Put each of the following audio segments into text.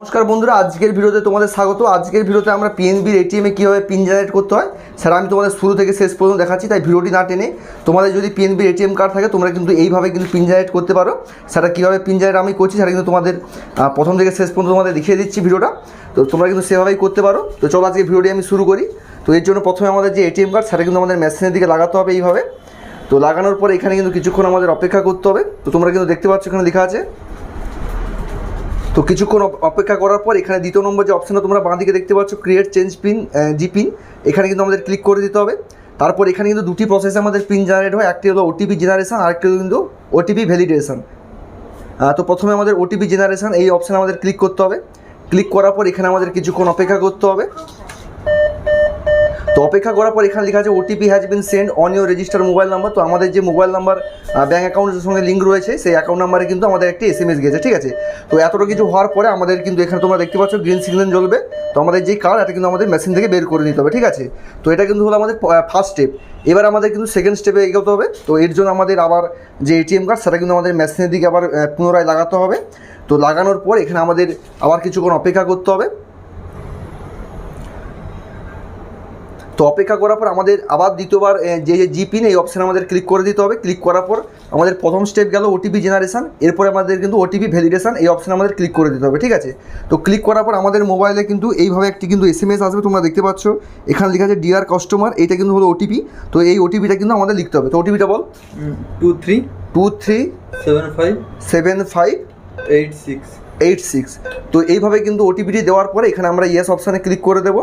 নমস্কার বন্ধুরা, আজকের ভিডিওতে তোমাদের স্বাগত। আজকের ভিডিওতে আমরা পিএনবির এটিএমে কীভাবে পিন জেনারেট করতে হয় সেটা আমি তোমাদের শুরু থেকে শেষ পর্যন্ত দেখাচ্ছি, তাই ভিডিওটি না টেনে তোমাদের যদি পিএনবির এটিএম কার্ড থাকে তোমরা কিন্তু এইভাবে কিন্তু পিন জেনারেট করতে পারো। সেটা কীভাবে পিন জেনারেট আমি করছি সেটা কিন্তু তোমাদের প্রথম থেকে শেষ পর্যন্ত তোমাদের দেখিয়ে দিচ্ছি ভিডিওটা, তো তোমরা কিন্তু সেভাবেই করতে পারো। তো চলো আজকে ভিডিওটি আমি শুরু করি। তো এর জন্য প্রথমে আমাদের যে এটিএম কার্ড সেটা কিন্তু আমাদের মেশিনের দিকে লাগাতে হবে এইভাবে। তো লাগানোর পরে এখানে কিন্তু কিছুক্ষণ আমাদের অপেক্ষা করতে হবে। তো তোমরা কিন্তু দেখতে পাচ্ছ এখানে লেখা আছে। তো কিছুক্ষণ অপেক্ষা করার পর এখানে দ্বিতীয় নম্বর যে অপশানটা তোমরা বাঁ দিকে দেখতে পাচ্ছ, ক্রিয়েট চেঞ্জ পিন জি পিন, এখানে কিন্তু আমাদের ক্লিক করে দিতে হবে। তারপর এখানে কিন্তু দুটি প্রসেসে আমাদের পিন জেনারেট হয়, একটি হলো ওটিপি জেনারেশন, আরেকটি হলো কিন্তু ওটিপি ভ্যালিডেশন। তো প্রথমে আমাদের ওটিপি জেনারেশন এই অপশানে আমাদের ক্লিক করতে হবে। ক্লিক করার পর এখানে আমাদের কিছুক্ষণ অপেক্ষা করতে হবে। তো অপেক্ষা করার পর এখানে লেখা আছে OTP has been send on your register mobile number. তো আমাদের যে মোবাইল নাম্বার ব্যাঙ্ক অ্যাকাউন্টের সঙ্গে লিঙ্ক রয়েছে সেই অ্যাকাউন্ট নাম্বারে কিন্তু আমাদের একটি এসএমএস গেছে, ঠিক আছে। তো এতটা কিছু হওয়ার পরে আমাদের কিন্তু এখানে তোমরা দেখতে পাচ্ছ গ্রিন সিগন্যাল জ্বলবে। তো আমাদের যে কার্ড এটা কিন্তু আমাদের মেশিন থেকে বের করে নিতে হবে, ঠিক আছে। তো এটা কিন্তু হলো আমাদের ফার্স্ট স্টেপ। এবার আমাদের কিন্তু সেকেন্ড স্টেপে এগোতে হবে। তো এর জন্য আমাদের আবার যে এটিএম কার্ড সেটা কিন্তু আমাদের মেশিনের দিকে আবার পুনরায় লাগাতে হবে। তো লাগানোর পর এখানে আমাদের আবার কিছুক্ষণ অপেক্ষা করতে হবে। তো অপেক্ষা করার পর আমাদের আবার দ্বিতীয়বার যে জি পিন এই অপশানে আমাদের ক্লিক করে দিতে হবে। ক্লিক করার পর আমাদের প্রথম স্টেপ গেল ওটিপি জেনারেশন, এরপরে আমাদের কিন্তু ওটিপি ভ্যালিডেশন এই অপশানে আমাদের ক্লিক করে দিতে হবে, ঠিক আছে। তো ক্লিক করার পর আমাদের মোবাইলে কিন্তু এইভাবে একটি কিন্তু এসএমএস আসবে, তোমরা দেখতে পাচ্ছ এখানে লেখা আছে ডিয়ার কাস্টমার, এইটা কিন্তু হলো ওটিপি। তো এই ওটিপিটা কিন্তু আমাদের লিখতে হবে। তো ওটিপিটা বল 237586। তো এইভাবে কিন্তু ওটিপিটি দেওয়ার পরে এখানে আমরা ইয়েস অপশানে ক্লিক করে দেবো।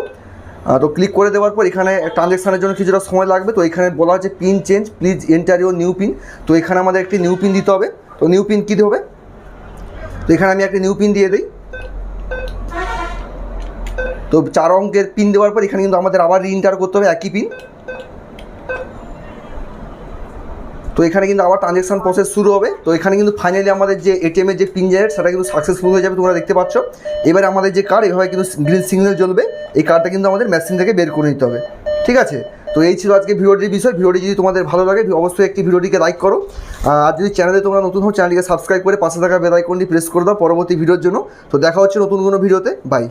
তো ক্লিক করে দেওয়ার পর এখানে ট্রানজ্যাকশানের জন্য কিছুটা সময় লাগবে। তো এখানে বলা হচ্ছে pin change, please enter your new pin. তো এখানে আমাদের একটি নিউ পিন দিতে হবে। তো নিউ পিন কী হবে, তো এখানে আমি একটি নিউ পিন দিয়ে দিই। তো 4 অঙ্কের পিন দেওয়ার পর এখানে কিন্তু আমাদের আবার রিএন্টার করতে হবে একই পিন। তো এখানে কিন্তু আবার ট্রানজ্যাকশান প্রসেস শুরু হবে। তো এখানে কিন্তু ফাইনালি আমাদের যে এটিএমের যে পিন জেনারেট সেটা কিন্তু সাকসেসফুল হয়ে যাবে, তোমরা দেখতে পাচ্ছ। এবারে আমাদের যে কার্ড এভাবে কিন্তু গ্রিন সিগন্যাল জ্বলবে, এই কার্ডটা কিন্তু আমাদের মেশিন থেকে বের করে নিতে হবে, ঠিক আছে। তো এই ছিল আজকে ভিডিওটির বিষয়। ভিডিওটি যদি তোমাদের ভালো লাগে অবশ্যই একটি ভিডিওটিকে লাইক করো, আর যদি চ্যানেলে তোমরা নতুন হও চ্যানেলটিকে সাবস্ক্রাইব করে পাশে থাকা বেল আইকনটি প্রেস করে দাও পরবর্তী ভিডিওর জন্য। তো দেখা হচ্ছে নতুন কোনো ভিডিওতে, বাই।